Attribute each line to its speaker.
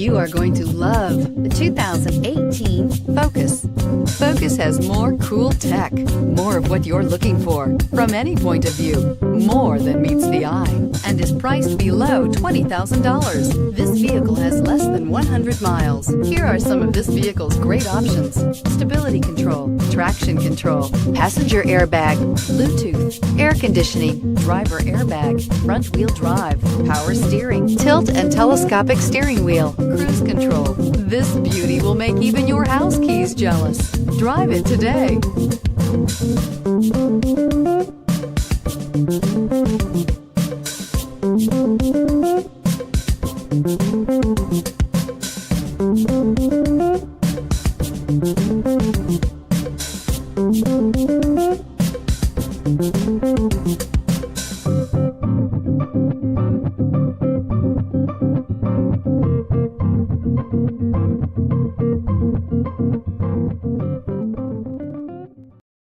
Speaker 1: You are going to love the 2018 Focus. Focus has more cool tech, more of what you're looking for from any point of view, more than meets the eye, and is priced below $20,000. This vehicle has less than 100 miles. Here are some of this vehicle's great options: stability control, traction control, passenger airbag, Bluetooth, air conditioning, driver airbag, front wheel drive, power steering, tilt and telescopic steering wheel, cruise control. This beauty will make even your house keys jealous. Drive it today.